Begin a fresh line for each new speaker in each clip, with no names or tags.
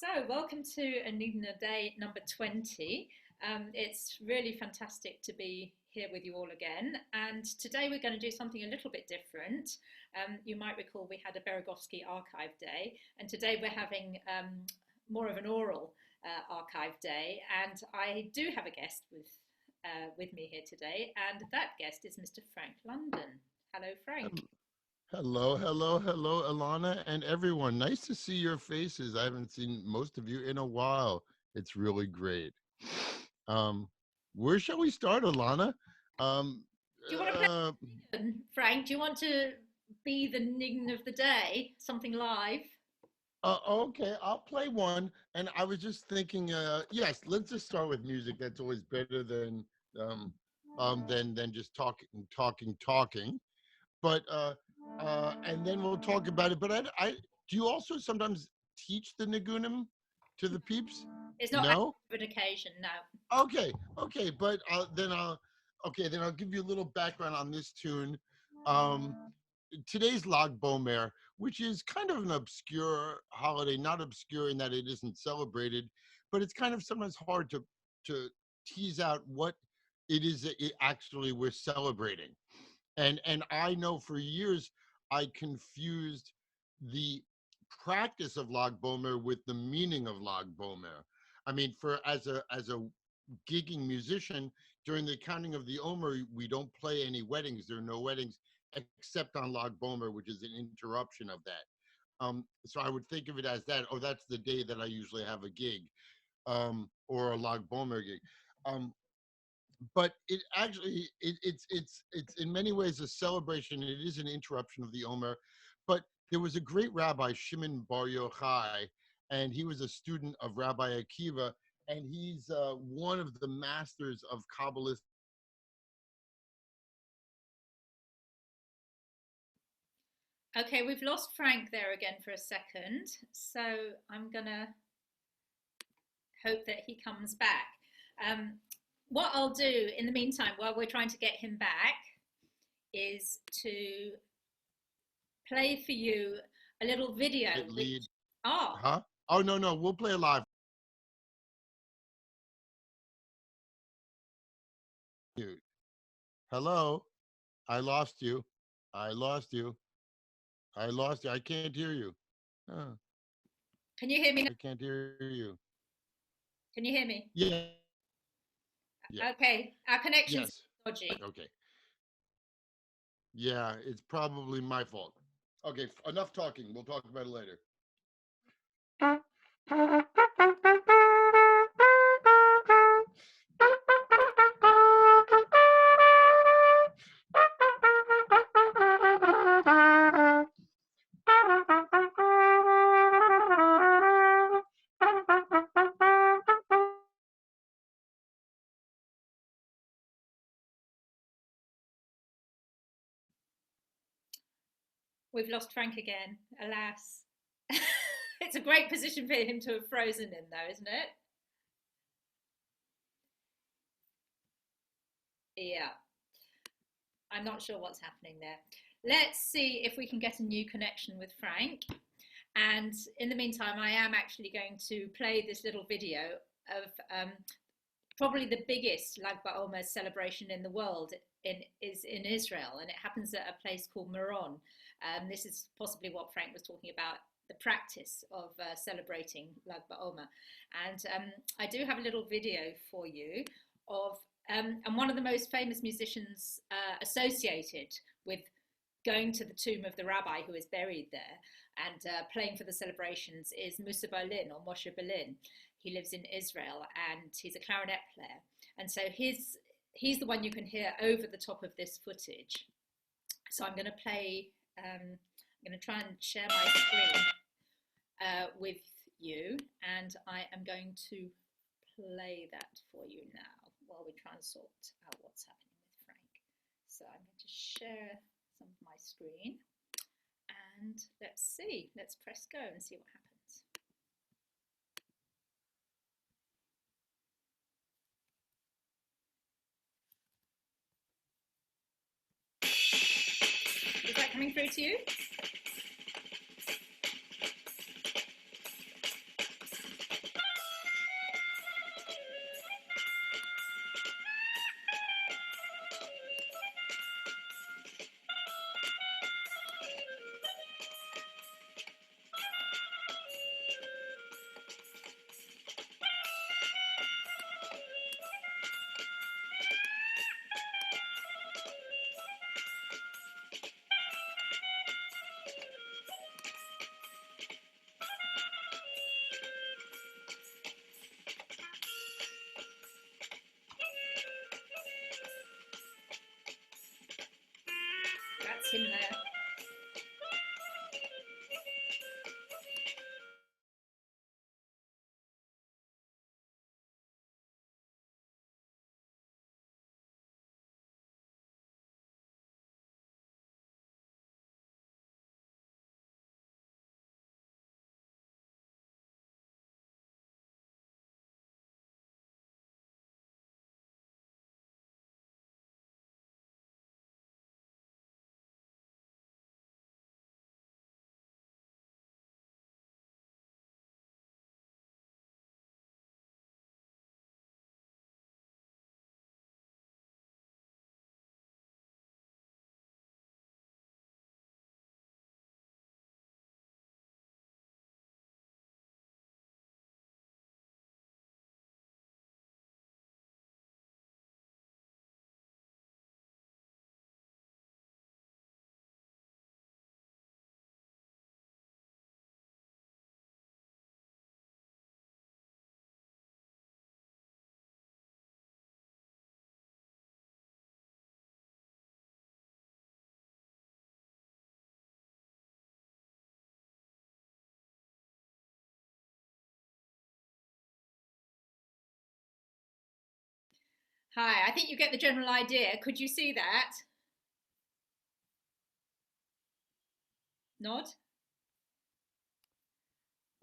So, welcome to Enigma Day number 20. It's really fantastic to be here with you all again. And today we're going to do something a little bit different. You might recall we had a Beregovski archive day, and today we're having more of an oral archive day. And I do have a guest with me here today, and that guest is Mr. Frank London. Hello, Frank.
Hello, Ilana, and everyone. Nice to see your faces. I haven't seen most of you in a while. It's really great. Where shall we start, Ilana?
Do you want to play, Frank? Do you want to be the Nign of the day? Something live?
Okay, I'll play one. And I was just thinking, yes, let's just start with music. That's always better than just talking. But and then we'll talk about it. But I do you also sometimes teach the Nigunim to the peeps?
It's not
no?
an occasion, no.
Okay, but then I'll give you a little background on this tune. Today's Lag Bomer, which is kind of an obscure holiday, not obscure in that it isn't celebrated, but it's kind of sometimes hard to tease out what it is that actually we're celebrating. And I know for years I confused the practice of Lag Bomer with the meaning of Lag Bomer. I mean, as a gigging musician, during the counting of the Omer, we don't play any weddings. There are no weddings except on Lag Bomer, which is an interruption of that. So I would think of it as that. Oh, that's the day that I usually have a gig, or a Lag Bomer gig. But it actually it's in many ways a celebration. It is an interruption of the Omer. But there was a great rabbi, Shimon Bar Yochai, and he was a student of Rabbi Akiva, and he's one of the masters of Kabbalist.
Okay, we've lost Frank there again for a second, so I'm gonna hope that he comes back. What I'll do in the meantime, while we're trying to get him back, is to play for you a little video.
Oh, no, we'll play a live. Hello, I lost you. I can't hear you.
Can you hear me now?
I can't hear you.
Can you hear me?
Yeah.
Okay, our connection's dodgy.
Okay. Yeah, it's probably my fault. Okay, enough talking. We'll talk about it later.
We've lost Frank again, alas. It's a great position for him to have frozen in, though, isn't it? Yeah. I'm not sure what's happening there. Let's see if we can get a new connection with Frank. And in the meantime, I am actually going to play this little video of probably the biggest Lag BaOmer celebration in the world is in Israel, and it happens at a place called Meron. This is possibly what Frank was talking about, the practice of celebrating Lag BaOmer. And I do have a little video for you of and one of the most famous musicians associated with going to the tomb of the rabbi who is buried there and playing for the celebrations is Musa Berlin, or Moshe Berlin. He lives in Israel and he's a clarinet player. And so he's the one you can hear over the top of this footage. So I'm going to play, I'm going to try and share my screen with you, and I am going to play that for you now while we try and sort out what's happening with Frank. So I'm going to share some of my screen, and let's see, let's press go and see what happens. Is that coming through to you? it's in there. Hi, I think you get the general idea. Could you see that? Nod?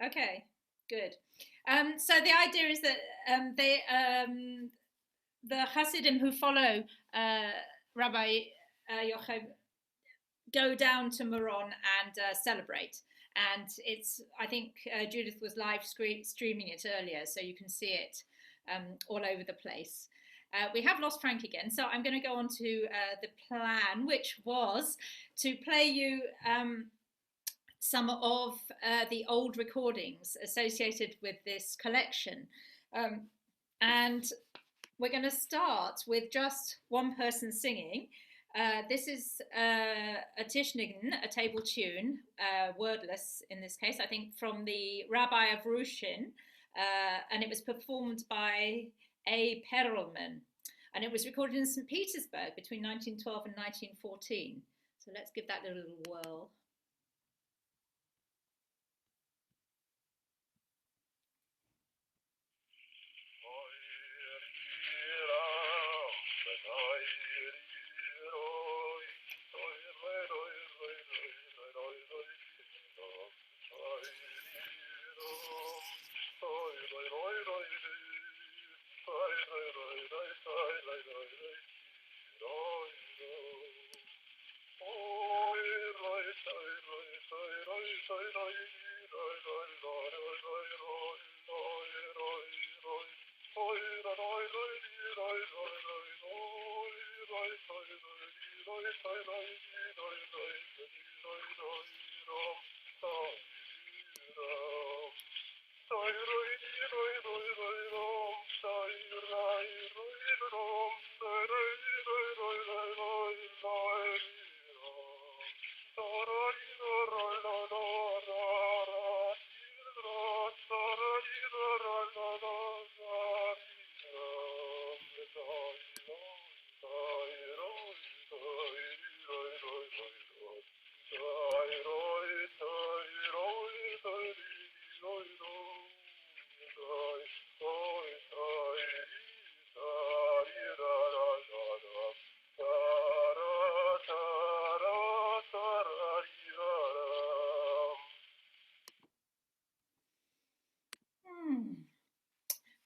Okay, good. So the idea is that the Hasidim who follow Rabbi Yochai go down to Meron and celebrate. And it's, I think Judith was live streaming it earlier, so you can see it all over the place. We have lost Frank again, so I'm going to go on to the plan, which was to play you some of the old recordings associated with this collection. And we're going to start with just one person singing. This is a Tish-Nign, a table tune, wordless in this case, I think from the Rabbi of Rushin, and it was performed by A. Perelman, and it was recorded in St. Petersburg between 1912 and 1914. So let's give that a little whirl.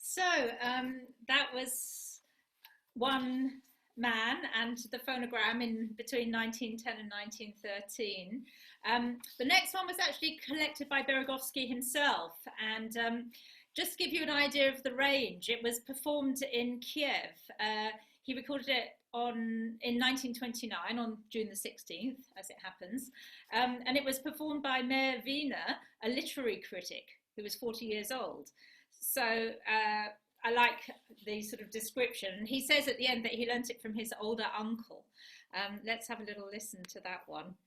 So that was one man and the phonogram in between 1910 and 1913. The next one was actually collected by Beregovski himself, and just to give you an idea of the range, it was performed in Kiev. He recorded it in 1929 on June the 16th, as it happens, and it was performed by Meir Wiener, a literary critic who was 40 years old. So I like the sort of description. He says at the end that he learnt it from his older uncle. Let's have a little listen to that one.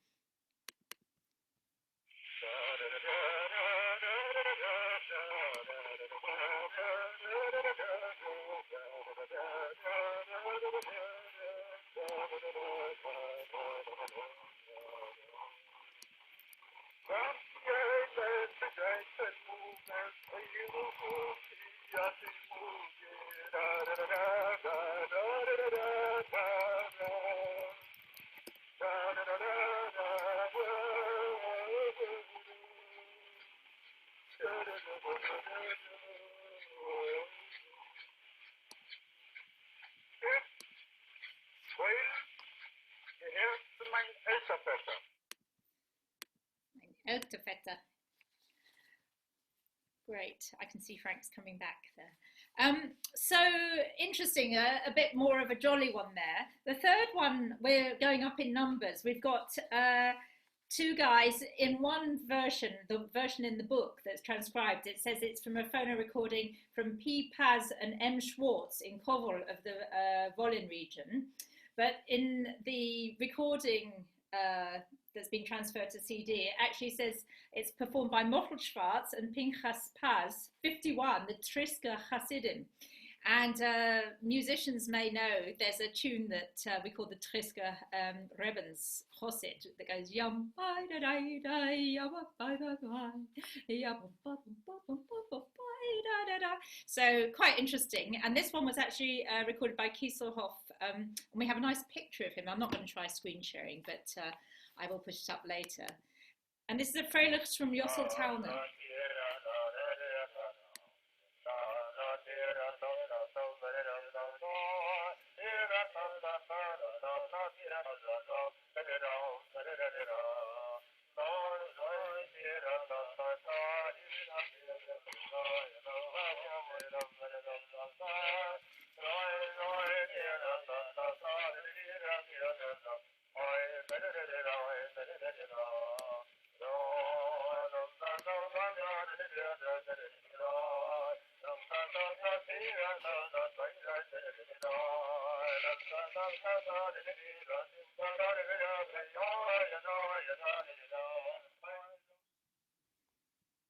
Eltervetter. Great, I can see Frank's coming back there. So interesting, a bit more of a jolly one there. The third one, we're going up in numbers. We've got two guys in one version, the version in the book that's transcribed. It says it's from a phono recording from P. Paz and M. Schwartz in Kovel of the Volyn region. But in the recording that's been transferred to CD, it actually says it's performed by Mochel Schwartz and Pinchas Paz, 51, the Trisker Hasidim. And musicians may know there's a tune that we call the Trisker Rebens Chosid that goes yum da da da yum da da yum da da. So quite interesting. And this one was actually recorded by Kieselhoff. And we have a nice picture of him. I'm not going to try screen sharing, but I will put it up later. And this is a Freylekhs from Yossel Talner.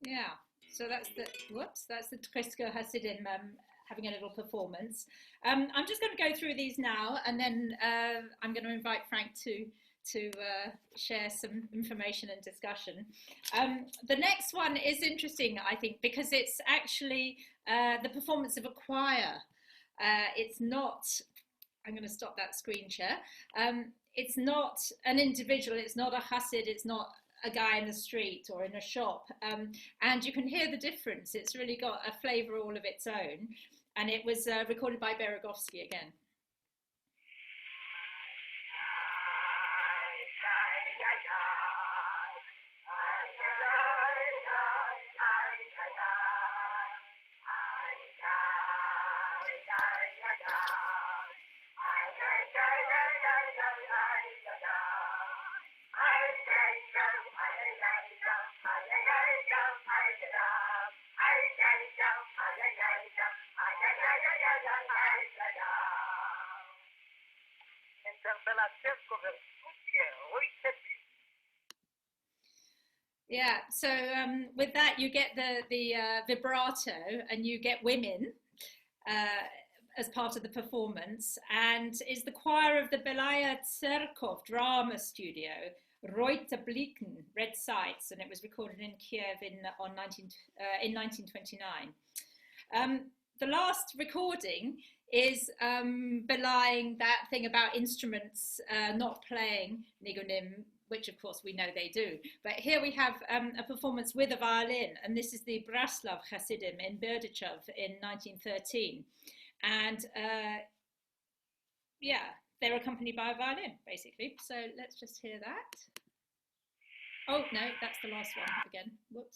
Yeah, so that's the Trisker Hasidim having a little performance. I'm just going to go through these now, and then I'm going to invite Frank to share some information and discussion. The next one is interesting, I think, because it's actually the performance of a choir. It's not, I'm going to stop that screen share. It's not an individual, it's not a Hasid, it's not a guy in the street or in a shop. And you can hear the difference. It's really got a flavour all of its own. And it was recorded by Beregovski again. Yeah, so with that you get the vibrato, and you get women as part of the performance, and is the choir of the Belaya Tserkov Drama Studio, Rote Blicken, Red Sights, and it was recorded in Kiev in 1929. The last recording is belying that thing about instruments not playing Nigunim, which of course we know they do. But here we have a performance with a violin, and this is the Braslav Hasidim in Berdichev in 1913. And yeah, they're accompanied by a violin, basically. So let's just hear that. Oh, no, that's the last one again. Whoops.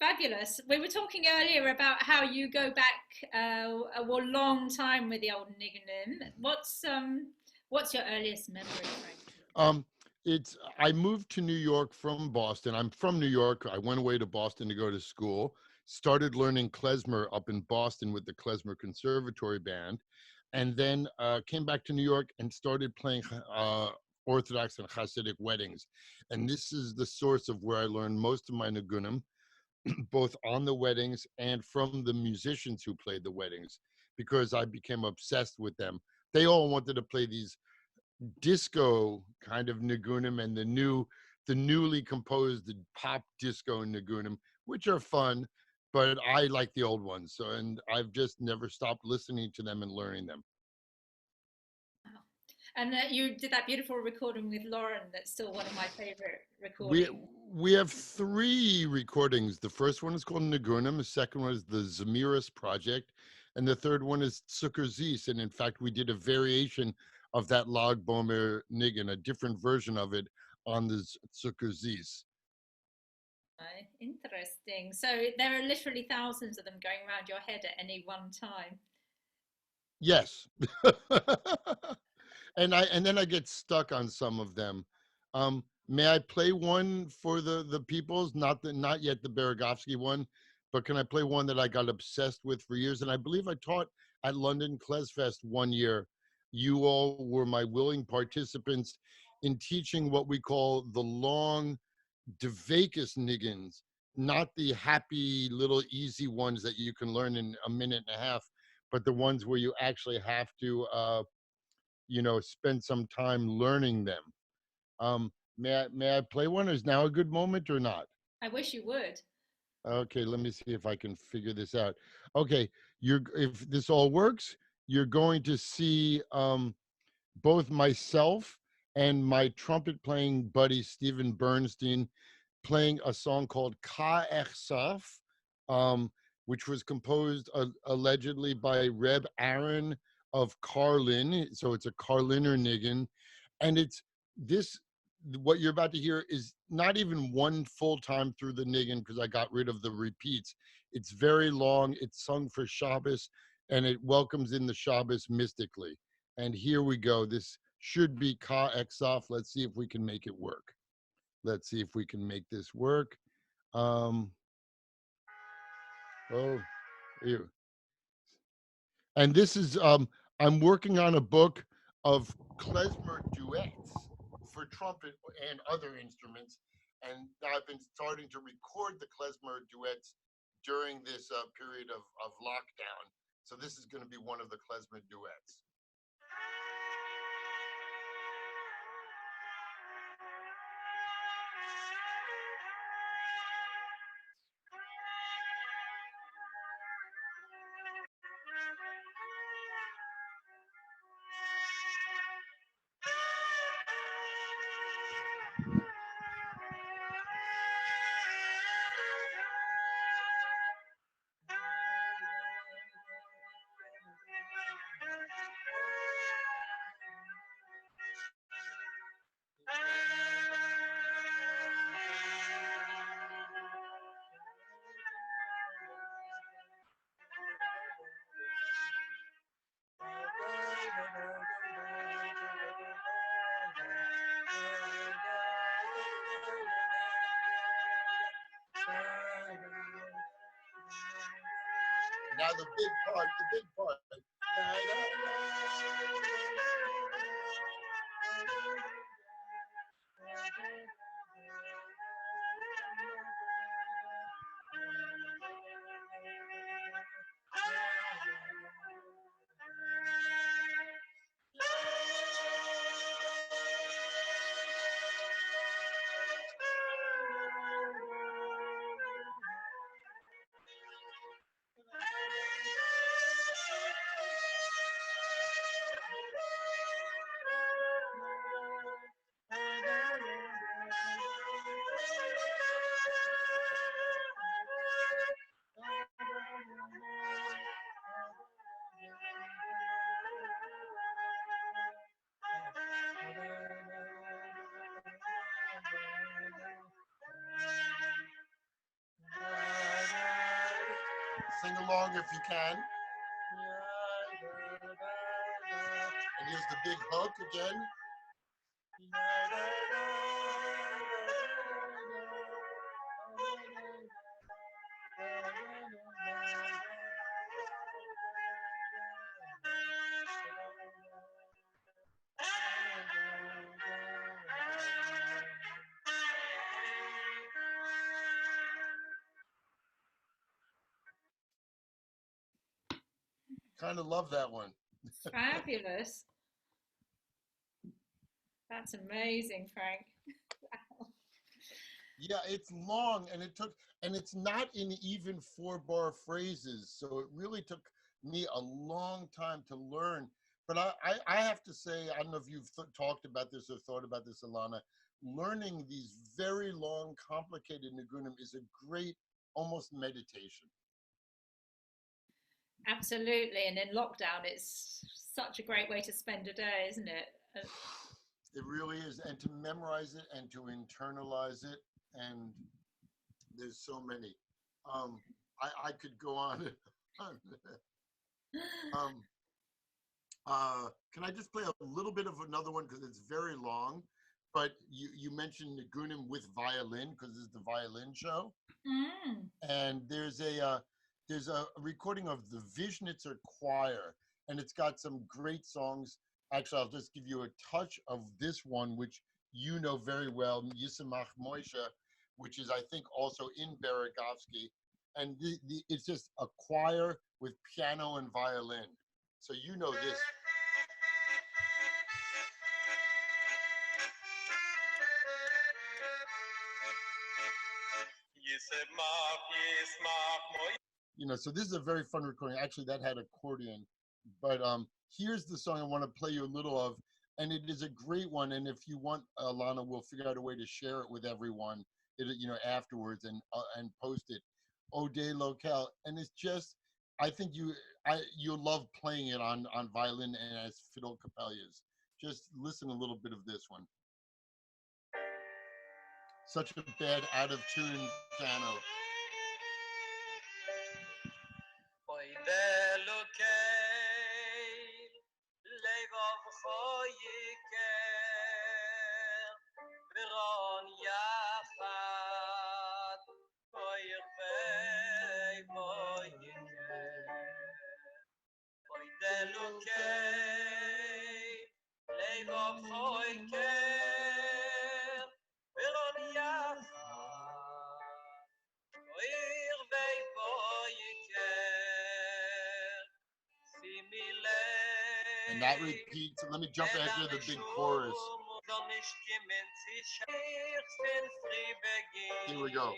Fabulous. We were talking earlier about how you go back a long time with the old Nigganim. What's your earliest memory, Frank?
Um, it's I moved to New York from Boston. I'm from New York. I went away to Boston to go to school. Started learning klezmer up in Boston with the Klezmer Conservatory Band, and then came back to New York and started playing Orthodox and Hasidic weddings. And this is the source of where I learned most of my nigunim, both on the weddings and from the musicians who played the weddings, because I became obsessed with them. They all wanted to play these disco kind of nigunim and the newly composed pop disco nigunim, which are fun, but I like the old ones. So, and I've just never stopped listening to them and learning them.
Wow. And you did that beautiful recording with Lauren. That's still one of my favorite
We
recordings.
we have three recordings. The first one is called Nigunim. The second one is the Zemiris Project, and the third one is Zucker Zis. And in fact, we did a variation of that Lag Bomer Niggin, a different version of it on the Zucker Zis.
Interesting. So there are literally thousands of them going around your head at any one time.
Yes. And then I get stuck on some of them. May I play one for the peoples? Not yet the Beregovski one, but can I play one that I got obsessed with for years? And I believe I taught at London Klezfest one year. You all were my willing participants in teaching what we call the long Devakis niggins, not the happy little easy ones that you can learn in a minute and a half, but the ones where you actually have to spend some time learning them. May I play one? Is now a good moment or not?
I wish you would.
Okay, let me see if I can figure this out. Okay, you're if this all works, you're going to see both myself and my trumpet playing buddy Stephen Bernstein playing a song called Ka Echsaf, which was composed allegedly by Reb Aaron of Carlin. So it's a Carliner niggin. And it's this, what you're about to hear is not even one full time through the niggin because I got rid of the repeats. It's very long. It's sung for Shabbos and it welcomes in the Shabbos mystically. And here we go. This should be Ka Echsaf. Let's see if we can make it work. Let's see if we can make this work. Um, oh, here. And this is, I'm working on a book of klezmer duets for trumpet and other instruments. And I've been starting to record the klezmer duets during this period of lockdown. So this is going to be one of the klezmer duets. Now the big part, the big part. Sing along if you can. And here's the big hook again. Kind of love that one.
Fabulous. That's amazing, Frank. Wow.
Yeah, it's long and it's not in even 4-bar phrases. So it really took me a long time to learn. But I have to say, I don't know if you've talked about this or thought about this, Ilana, learning these very long, complicated nigunim is a great, almost meditation.
Absolutely. And in lockdown, it's such a great way to spend a day, isn't it?
It really is. And to memorize it and to internalize it. And there's so many. I could go on and on. Can I just play a little bit of another one because it's very long? But you mentioned nigunim with violin because it's the violin show. And there's a recording of the Vishnitzer Choir, and it's got some great songs. Actually, I'll just give you a touch of this one, which you know very well, Yisimach Moshe, which is, I think, also in Beregovski. And it's just a choir with piano and violin. So you know this. You know, so this is a very fun recording. Actually, that had accordion. But here's the song I want to play you a little of. And it is a great one. And if you want, Ilana, we'll figure out a way to share it with everyone, afterwards and post it. Ode Locale. And it's just, I think you'll love playing it on violin and as fiddle capellas. Just listen a little bit of this one. Such a bad, out of tune piano. And that repeats. Let me jump ahead to the big chorus. Here we go.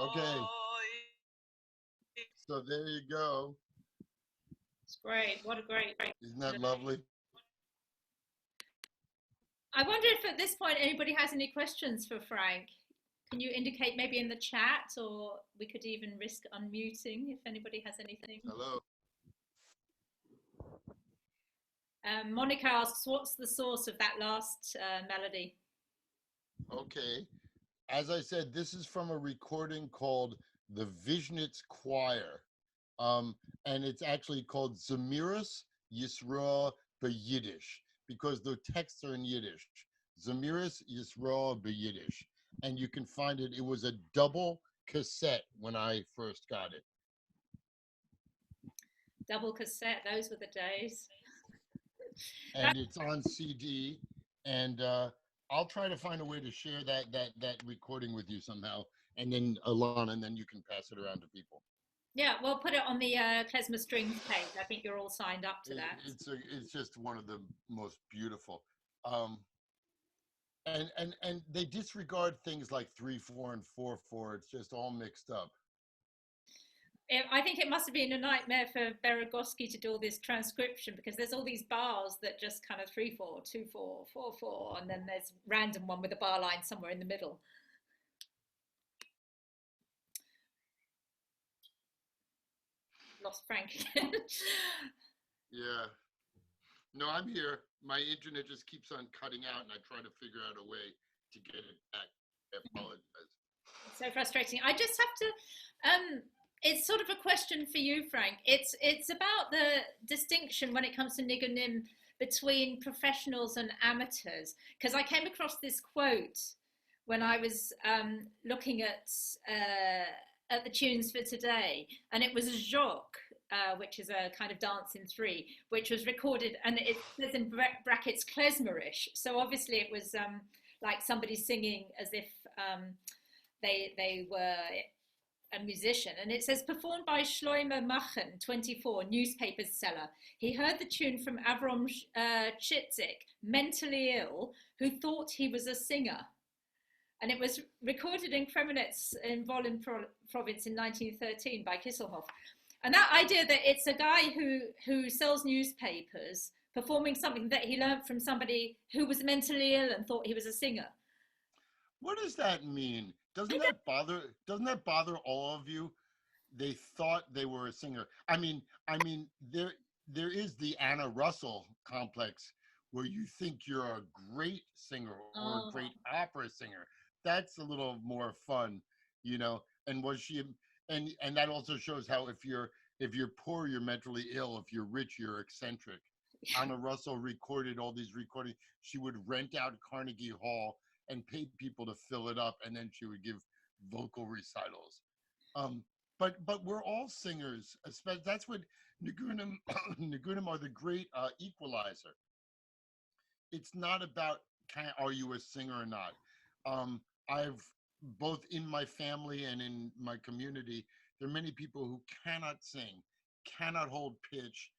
Okay. So there you go.
It's great. What a great.
Isn't that lovely?
I wonder if at this point anybody has any questions for Frank. Can you indicate maybe in the chat, or we could even risk unmuting if anybody has anything?
Hello.
Monica asks, what's the source of that last melody?
Okay. As I said, this is from a recording called the Vishnitz Choir. And it's actually called Zemiris Yisrael B'Yiddish, because the texts are in Yiddish. Zemiris Yisrael B'Yiddish. And you can find it. It was a double cassette when I first got it.
Double cassette, those were the days.
And it's on CD. And I'll try to find a way to share that recording with you somehow. And then Ilana, and then you can pass it around to people.
Yeah, we'll put it on the Klezmer Strings page. I think you're all signed up to that.
It's just one of the most beautiful. And they disregard things like 3/4 and 4/4. It's just all mixed up.
I think it must have been a nightmare for Beregovski to do all this transcription, because there's all these bars that just kind of 3/4, 2/4, 4/4, and then there's random one with a bar line somewhere in the middle. Lost Frank again.
Yeah. No, I'm here. My internet just keeps on cutting out, and I try to figure out a way to get it back. I apologize.
So frustrating. I just have to. It's sort of a question for you, Frank. It's about the distinction when it comes to Nigunim between professionals and amateurs. Because I came across this quote when I was looking at the tunes for today, and it was a jock, which is a kind of dance in three, which was recorded, and it says in brackets Klezmerish. So obviously it was like somebody singing as if they were a musician. And it says, performed by Shloime Machen, 24, newspaper seller. He heard the tune from Avrom Chitzik, mentally ill, who thought he was a singer. And it was recorded in Kremenetz in Volyn province in 1913 by Kisselhoff. And that idea that it's a guy who sells newspapers performing something that he learned from somebody who was mentally ill and thought he was a singer.
What does that mean? Doesn't that bother all of you? They thought they were a singer. I mean, there is the Anna Russell complex where you think you're a great singer or a great opera singer. That's a little more fun, you know. And was she? And that also shows how if you're poor, you're mentally ill. If you're rich, you're eccentric. Anna Russell recorded all these recordings. She would rent out Carnegie Hall and pay people to fill it up, and then she would give vocal recitals. But we're all singers. That's what Nigunim are, the great equalizer. It's not about are you a singer or not. I've both in my family and in my community, there are many people who cannot sing, cannot hold pitch,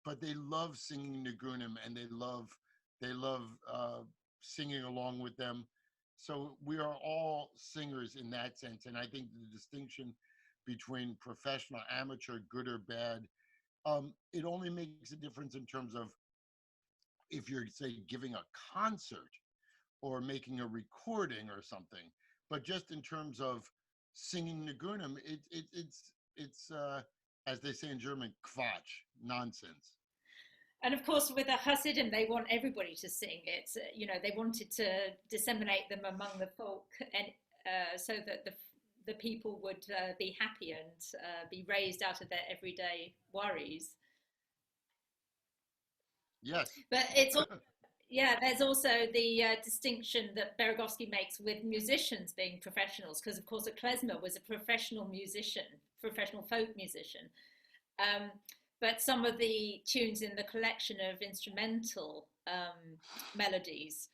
but they love singing Nigunim, and they love singing along with them. So we are all singers in that sense. And I think the distinction between professional, amateur, good or bad, it only makes a difference in terms of if you're, say, giving a concert or making a recording or something. But just in terms of singing Nigunim, it's as they say in German, Quatsch, nonsense.
And of course, with the Hasidim, they want everybody to sing it. They wanted to disseminate them among the folk, and so that the people would be happy and be raised out of their everyday worries.
Yes.
But it's also, there's also the distinction that Beregovski makes with musicians being professionals, because of course a Klezmer was a professional musician, professional folk musician. But some of the tunes in the collection of instrumental melodies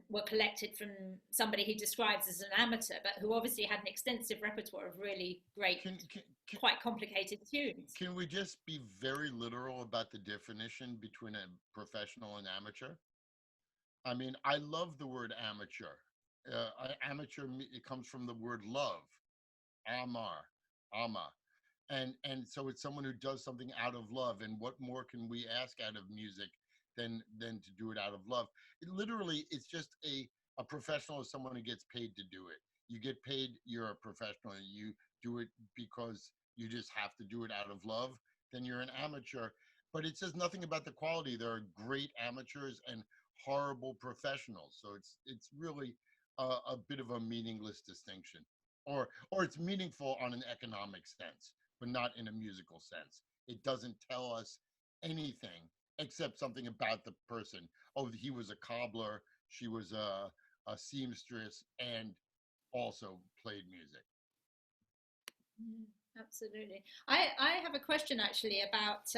were collected from somebody he describes as an amateur, but who obviously had an extensive repertoire of really great, quite complicated tunes.
Can we just be very literal about the definition between a professional and amateur? I mean, I love the word amateur. Amateur, it comes from the word love, amar, ama. And so it's someone who does something out of love. And what more can we ask out of music than to do it out of love? It's just a professional is someone who gets paid to do it. You get paid, you're a professional. You do it because you just have to do it out of love. Then you're an amateur. But it says nothing about the quality. There are great amateurs and horrible professionals. So it's really a bit of a meaningless distinction. Or it's meaningful on an economic sense, but not in a musical sense. It doesn't tell us anything except something about the person. Oh, he was a cobbler, she was a seamstress, and also played music.
Absolutely. I have a question actually about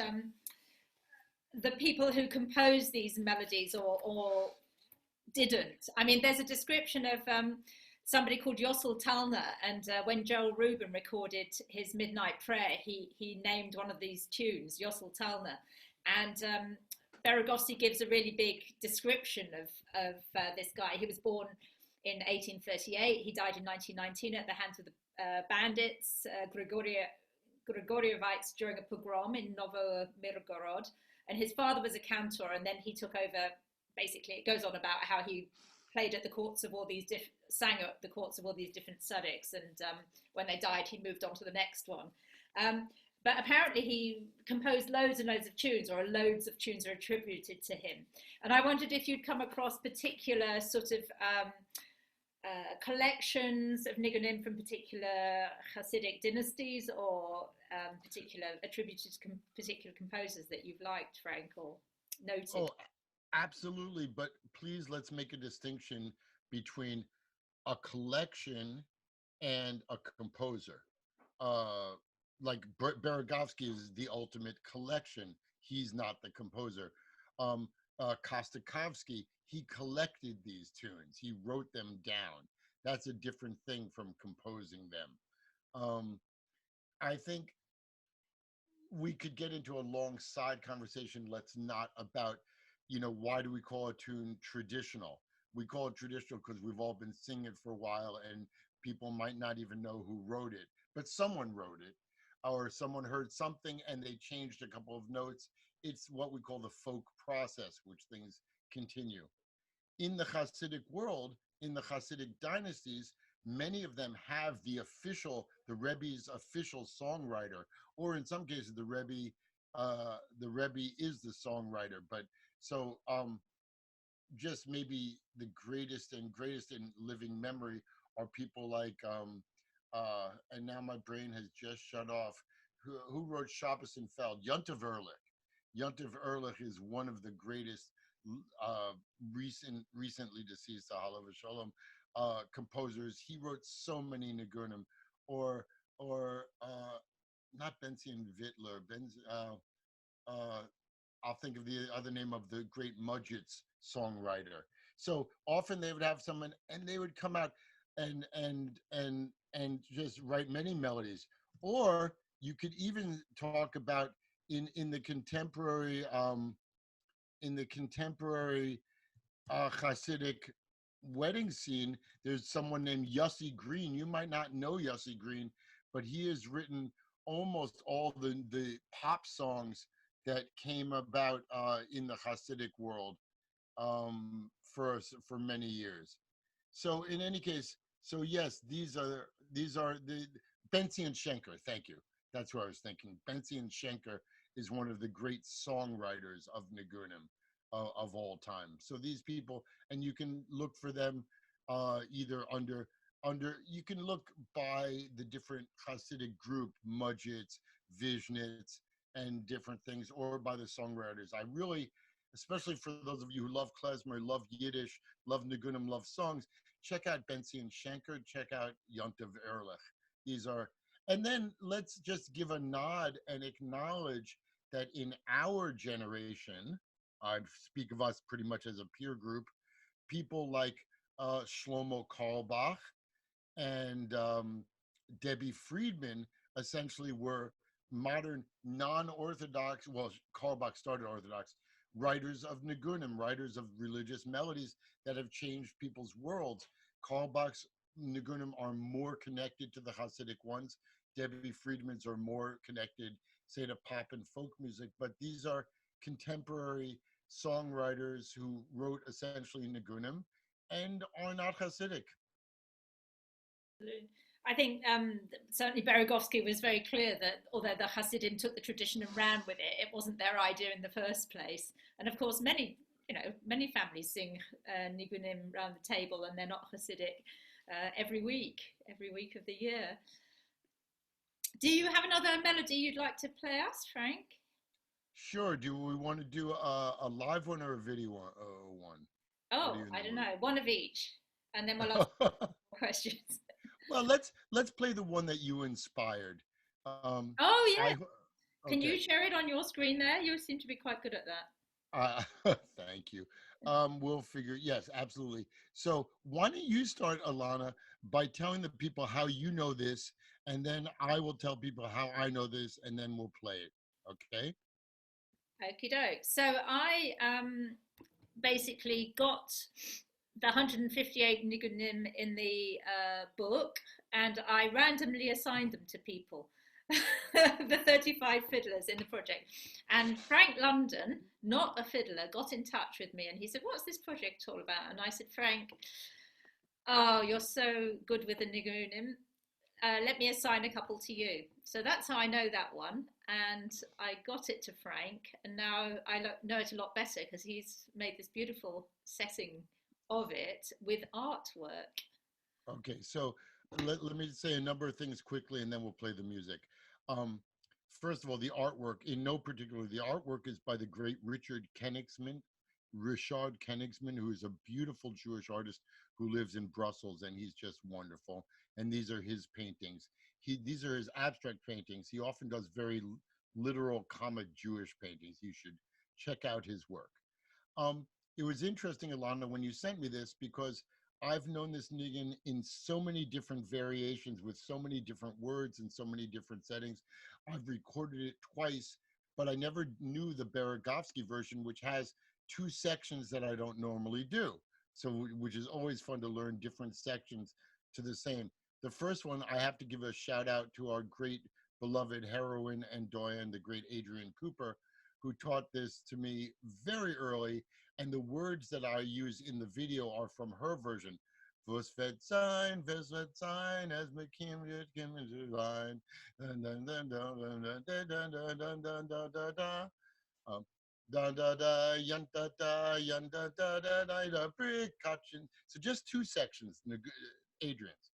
the people who composed these melodies or didn't. I mean, there's a description of somebody called Yossel Talner, and when Joel Rubin recorded his Midnight Prayer, he named one of these tunes, Yossel Talner. And Beregovski gives a really big description of this guy. He was born in 1838. He died in 1919 at the hands of the bandits, Gregoriovites during a pogrom in Novo-Mirgorod, and his father was a cantor, and then he took over. Basically, it goes on about how he played at the courts of all these sang at the courts of all these different tzaddiks, and when they died, he moved on to the next one. But apparently he composed loads and loads of tunes, or loads of tunes are attributed to him. And I wondered if you'd come across particular sort of collections of Nigunim from particular Hasidic dynasties, or particular attributed to particular composers that you've liked, Frank, or noted.
Oh, absolutely. But please, let's make a distinction between a collection and a composer. Like Beregovski is the ultimate collection. He's not the composer. Kostakovsky, he collected these tunes. He wrote them down. That's a different thing from composing them. I think we could get into a long side conversation. Let's not about, why do we call a tune traditional? We call it traditional because we've all been singing it for a while and people might not even know who wrote it, but someone wrote it, or someone heard something and they changed a couple of notes. It's what we call the folk process, which things continue. In the Hasidic world, in the Hasidic dynasties, many of them have the Rebbe's official songwriter, or in some cases, the Rebbe is the songwriter. But so just maybe the greatest in living memory are people like, and now my brain has just shut off, who wrote Shabbos and Feld? Yontiv Ehrlich. Yontiv Ehrlich is one of the greatest recently deceased, Ahalav Shalom, composers. He wrote so many Nigunim, or not Benzion Vittler. I'll think of the other name of the great Mudgets songwriter. So often they would have someone, and they would come out and just write many melodies. Or you could even talk about in the contemporary Hasidic wedding scene, there's someone named Yossi Green. You might not know Yossi Green, but he has written almost all the pop songs that came about in the Hasidic world for many years. So in any case, so yes, these are the Benzion Schenker. Thank you. That's what I was thinking. Benzion Schenker is one of the great songwriters of Nigunim of all time. So these people, and you can look for them either under. You can look by the different Hasidic group, Mudgets, Vishnitz, and different things, or by the songwriters. I really, especially for those of you who love Klezmer, love Yiddish, love Nigunim, love songs, check out Benzion Schenker, check out Yontiv Ehrlich. These are, and then let's just give a nod and acknowledge that in our generation, I'd speak of us pretty much as a peer group, people like Shlomo Carlebach and Debbie Friedman essentially were modern non-Orthodox, well, Carlebach started Orthodox, writers of Nigunim, writers of religious melodies that have changed people's worlds. Carlebach's Nigunim are more connected to the Hasidic ones. Debbie Friedman's are more connected, say, to pop and folk music, but these are contemporary songwriters who wrote essentially Nigunim and are not Hasidic.
I think certainly Beregovski was very clear that although the Hasidim took the tradition and ran with it, it wasn't their idea in the first place. And of course, many families sing Nigunim around the table, and they're not Hasidic every week of the year. Do you have another melody you'd like to play us, Frank?
Sure. Do we want to do a live one or a video one?
Oh, I don't know. One of each, and then we'll ask questions.
Well, let's play the one that you inspired.
Oh yeah. Can you share it on your screen there? You seem to be quite good at that.
Thank you. We'll figure. Yes, absolutely. So why don't you start, Ilana, by telling the people how you know this, and then I will tell people how I know this, and then we'll play it. Okay?
Okie doke. So I basically got the 158 Nigunim in the book, and I randomly assigned them to people. the 35 fiddlers in the project. And Frank London, not a fiddler, got in touch with me and he said, what's this project all about? And I said, Frank, oh, you're so good with the Nigunim. Let me assign a couple to you. So that's how I know that one. And I got it to Frank. And now I know it a lot better because he's made this beautiful setting of it with artwork.
Okay, so let me say a number of things quickly and then we'll play the music. Um, First of all, the artwork, in no particular, the artwork is by the great Richard Kenigsman, who is a beautiful Jewish artist who lives in Brussels, and he's just wonderful. And these are his paintings. These are his abstract paintings. He often does very literal, comma Jewish paintings. You should check out his work. Um, it was interesting, Ilana, when you sent me this, because I've known this niggin in so many different variations with so many different words and so many different settings. I've recorded it twice, but I never knew the Beregovski version, which has two sections that I don't normally do. So, which is always fun to learn different sections to the same. The first one, I have to give a shout out to our great beloved heroine and doyen, the great Adrienne Cooper, who taught this to me very early. And the words that I use in the video are from her version. Was wird sein, as McKim wird sein. Da da da yan da da yan da da da da da precaution. So just two sections, Adrian's.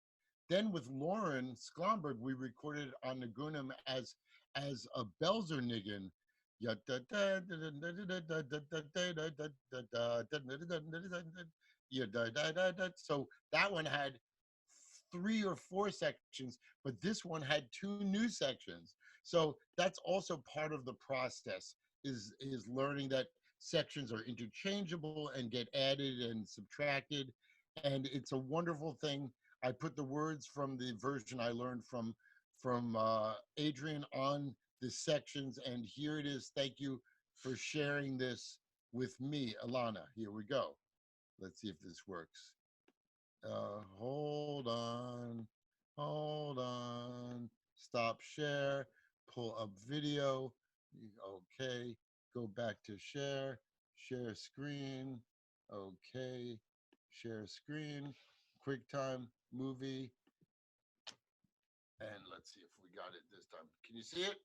Then with Lauren Sklomberg, we recorded on Nigunim as a Belzer niggin. So that one had 3 or 4 sections, but this one had 2 new sections. So that's also part of the process is learning that sections are interchangeable and get added and subtracted. And it's a wonderful thing. I put the words from the version I learned from Adrian on the sections, and here it is. Thank you for sharing this with me, Ilana. Here we go. Let's see if this works. Hold on, stop share, pull up video. Okay, go back to share screen. Okay, share screen, QuickTime movie. And let's see if we got it this time. Can you see it?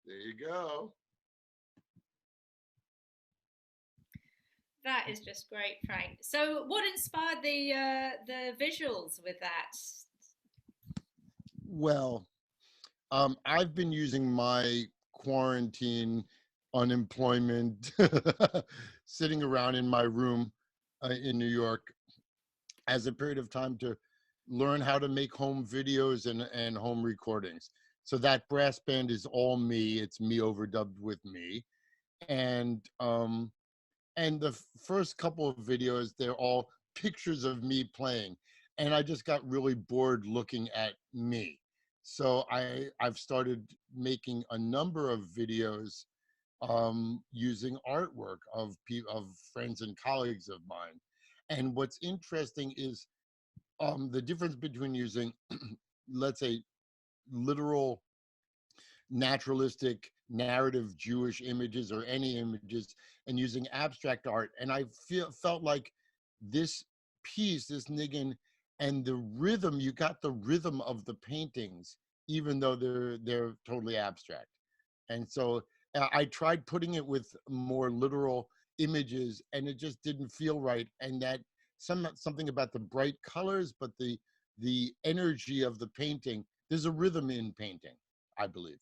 There you go.
That is just great, Frank. So, what inspired the visuals with that?
Well, I've been using my quarantine unemployment sitting around in my room in New York as a period of time to learn how to make home videos and home recordings. So that brass band is all me. It's me overdubbed with me. And the first couple of videos, they're all pictures of me playing, and I just got really bored looking at me. So I've started making a number of videos using artwork of friends and colleagues of mine. And what's interesting is the difference between using, let's say, literal, naturalistic, narrative Jewish images or any images, and using abstract art. And I felt like this piece, this niggin, and the rhythm, you got the rhythm of the paintings, even though they're totally abstract. And so I tried putting it with more literal images, and it just didn't feel right. And that something about the bright colors, but the energy of the painting. There's a rhythm in painting, I believe.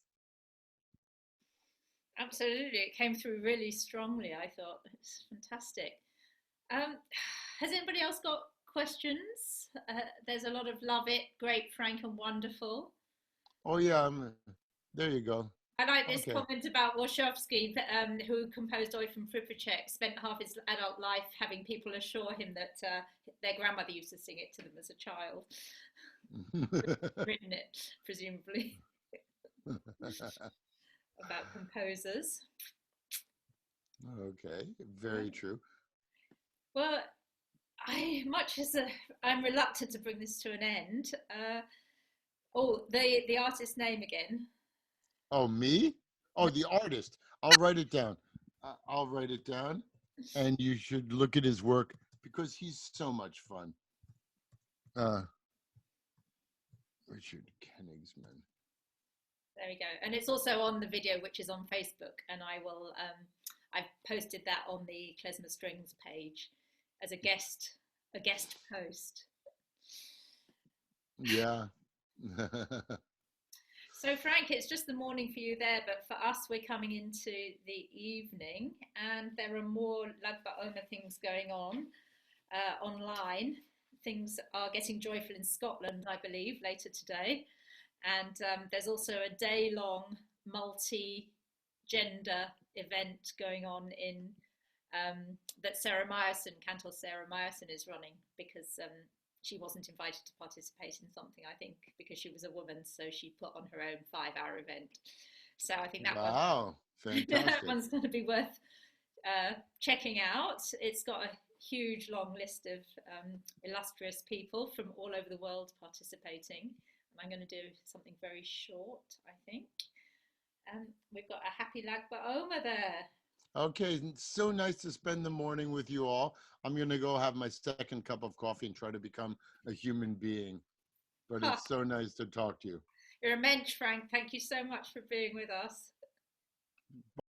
Absolutely, it came through really strongly. I thought it's fantastic. Um, has anybody else got questions? There's a lot of love it, great, frank, and wonderful.
Oh yeah, there you go.
I like this
Okay.
comment about Warshawski, who composed Oi from Pripyat, spent half his adult life having people assure him that their grandmother used to sing it to them as a child. Written it, presumably, about composers.
Okay, very true.
Well, much as I'm reluctant to bring this to an end. Oh, the artist's name again.
Oh, me? Oh, the artist. I'll write it down. I'll write it down, and you should look at his work because he's so much fun. Uh, Richard Kenigsman.
There we go, and it's also on the video, which is on Facebook, and I will. I've posted that on the Klezmer Strings page as a guest post.
Yeah.
So, Frank, it's just the morning for you there, but for us, we're coming into the evening, and there are more Lag BaOmer things going on online. Things are getting joyful in Scotland, I believe, later today. And there's also a day-long multi-gender event going on in that Sarah Meyerson, Cantor Sarah Meyerson, is running because she wasn't invited to participate in something, I think, because she was a woman, so she put on her own 5-hour event. So I think that
Wow,
that
fantastic.
one's going to be worth checking out. It's got a huge long list of illustrious people from all over the world participating. And I'm going to do something very short, I think. We've got a happy Lag BaOmer there.
Okay, so nice to spend the morning with you all. I'm going to go have my second cup of coffee and try to become a human being. But
Ha,
it's so nice to talk to you.
you're a mensch, Frank. Thank you so much for being with us.